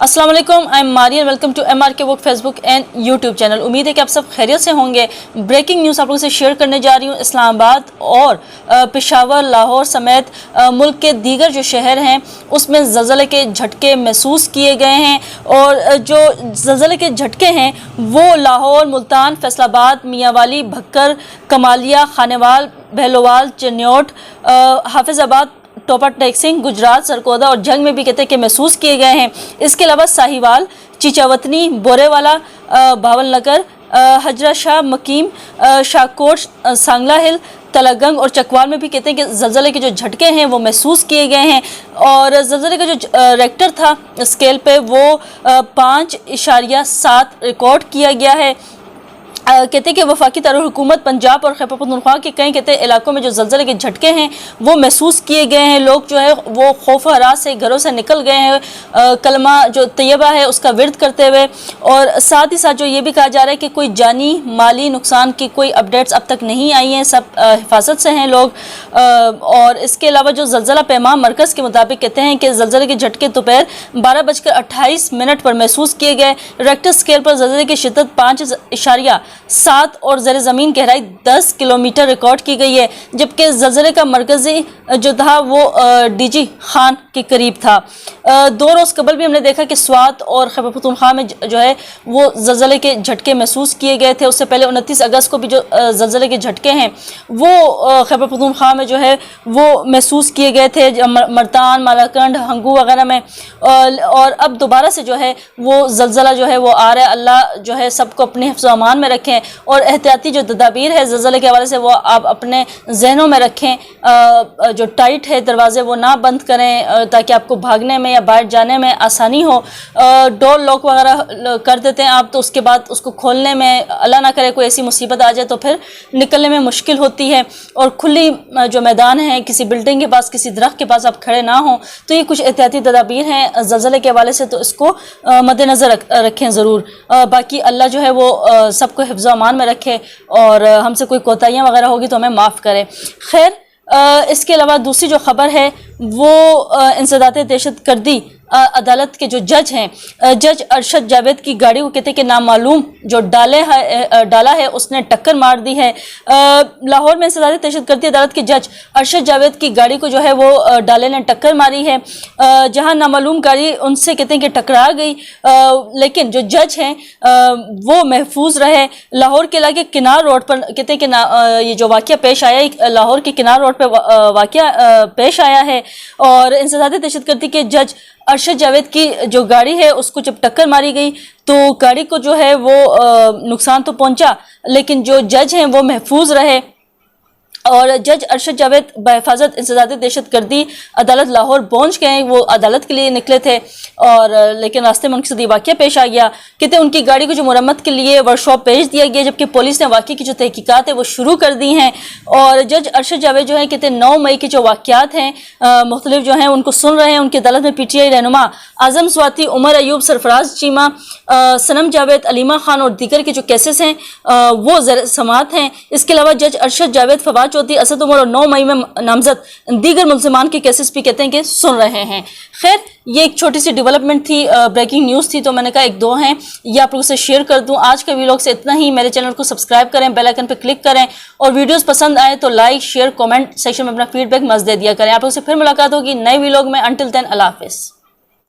अस्सलाम वालेकुम, I am Marian. Welcome to MRK book Facebook and YouTube channel. उम्मीद है कि आप सब खैरियत से होंगे। ब्रेकिंग न्यूज़ आप लोगों से शेयर करने जा रही हूँ। इस्लामाबाद और पेशावर, लाहौर समेत मुल्क के दीगर जो शहर हैं उसमें ज़लज़ले के झटके महसूस किए गए हैं। और जो ज़लज़ले के झटके हैं वो लाहौर, मुल्तान, फैसलाबाद, मियांवाली, भक्कर, कमालिया, खानेवाल, बहलोवाल, चन्योट, हाफिज़ाबाद, टोपा टेक्सिंग, गुजरात, सरकोदा और जंग में भी कहते हैं कि महसूस किए गए हैं। इसके अलावा साहिवाल, चिचावतनी, बोरेवाला, भावलनगर, हजरा शाह, मकीम, शाहकोट, सांगला हिल, तलागंग और चकवाल में भी कहते हैं कि ज़लज़ले के जो झटके हैं वो महसूस किए गए हैं। और ज़लज़ले का जो रेक्टर था स्केल पे वो 5.7 रिकॉर्ड किया गया है। कहते हैं कि वफाकी दारुल-हुकूमत पंजाब और खैबर पख्तूनख्वा के कई कहते हैं इलाकों में जो ज़लज़ले के झटके हैं वो महसूस किए गए हैं। लोग जो है वो खौफ हरास से घरों से निकल गए हैं कलमा जो तैयबा है उसका विर्द करते हुए। और साथ ही साथ जो ये भी कहा जा रहा है कि कोई जानी माली नुकसान की कोई अपडेट्स अब तक नहीं आई हैं, सब हिफाजत से हैं लोग। और इसके अलावा जो ज़लज़ला पैमा मरकज़ के मुताबिक कहते हैं कि ज़लज़ले के झटके दोपहर 12:28 पर महसूस किए गए। रेक्टर स्केल पर ज़लज़ले की शिद्दत 5.7 और ज़र ज़मीन गहराई 10 किलोमीटर रिकॉर्ड की गई है। जबकि ज़लज़ले का मरकज़ी जो था वो DG खान के करीब था। 2 रोज़ कबल भी हमने देखा कि स्वात और खैबर पख्तूनख्वा में जो है वो ज़लज़ले के झटके महसूस किए गए थे। उससे पहले 29 अगस्त को भी जो ज़लज़ले के झटके हैं वो खैबर पख्तूनख्वा में जो है वो महसूस किए गए थे, मर्तान, मालाकंड, हंगू वगैरह में। और अब दोबारा से जो है वो ज़लज़ला जो है वो आ रहा है। अल्लाह जो है सबको अपने हिफ्ज़ व अमान में रखें और एहतियाती जो तदाबीर है ज़लज़ले के हवाले से वो आप अपने जहनों में रखें। जो टाइट है दरवाजे वो ना बंद करें ताकि आपको भागने में या बाहर जाने में आसानी हो। डोर लॉक वगैरह कर देते हैं आप तो उसके बाद उसको खोलने में अल्लाह ना करे कोई ऐसी मुसीबत आ जाए तो फिर निकलने में मुश्किल होती है। और खुली जो मैदान है किसी बिल्डिंग के पास, किसी दरख्त के पास आप खड़े ना हों। तो ये कुछ एहतियाती तदाबीर हैं ज़लज़ले के हवाले से, तो इसको मद्देनज़र रखें ज़रूर। बाकी अल्लाह जो है वो सबको हिफ्ज़ व अमान में रखे और हमसे कोई कोताहियाँ वगैरह होगी तो हमें माफ़ करें। खैर, इसके अलावा दूसरी जो ख़बर है वो इंसदाद दहशतगर्दी अदालत के जो जज हैं, जज अरशद जावेद की गाड़ी को कहते हैं कि नामालूम जो डाला है उसने टक्कर मार दी है। लाहौर में इंसदाद दहशतगर्दी अदालत के जज अरशद जावेद की गाड़ी को जो है वो डाले ने टक्कर मारी है। जहां नामालूम गाड़ी उनसे कहते हैं कि टकरा गई, लेकिन जो जज हैं वो महफूज रहे। लाहौर के इलाके किनार रोड पर कहते हैं कि ये जो वाक़या पेश आया लाहौर के किनार रोड पर वाक़या पेश आया है। और इंसदाद दहशतगर्दी के जज अरशद जावेद की जो गाड़ी है उसको जब टक्कर मारी गई तो गाड़ी को जो है वो नुकसान तो पहुंचा लेकिन जो जज हैं वो महफूज रहे। और जज अरशद जावेद बहिफाजत इंसदाद दहशतगर्दी अदालत लाहौर पहुंच गए। वो अदालत के लिए निकले थे और लेकिन रास्ते में उनके साथ वाक़या पेश आ गया। कहते हैं उनकी गाड़ी को जो मुरम्मत के लिए वर्कशॉप भेज दिया गया, जबकि पुलिस ने वाक़े की जो तहकीकात है वो शुरू कर दी हैं। और जज अरशद जावेद जो है कहते हैं 9 मई के जो वाक़यात हैं मुख्तलिफ जो हैं उनको सुन रहे हैं। उनकी अदालत में PTI रहनुमा आज़म स्वाति, उमर अयूब, सरफराज चीमा, सनम जावेद, अलीमा खान और दीगर के जो केसेस हैं वो ज़र समात हैं। इसके अलावा जज अरशद जावेद, फवाद चौधरी, असद उमर और 9 मई में नामजद दीगर मुल्ज़िमान के केसेस भी कहते हैं कि सुन रहे हैं। खैर, ये एक छोटी सी डेवलपमेंट थी, ब्रेकिंग न्यूज़ थी, तो मैंने कहा 1-2 हैं ये आप लोगों से शेयर कर दूं। आज का वीडियो से इतना ही। मेरे चैनल को सब्सक्राइब करें, बेल आइकन पर क्लिक करें और वीडियोस पसंद आए तो लाइक, शेयर, कमेंट सेक्शन में अपना फीडबैक मज़ दे दिया करें। आप लोगों से फिर मुलाकात होगी नए वीडियो में। अंटिल देन, अल्लाह हाफ़िज़।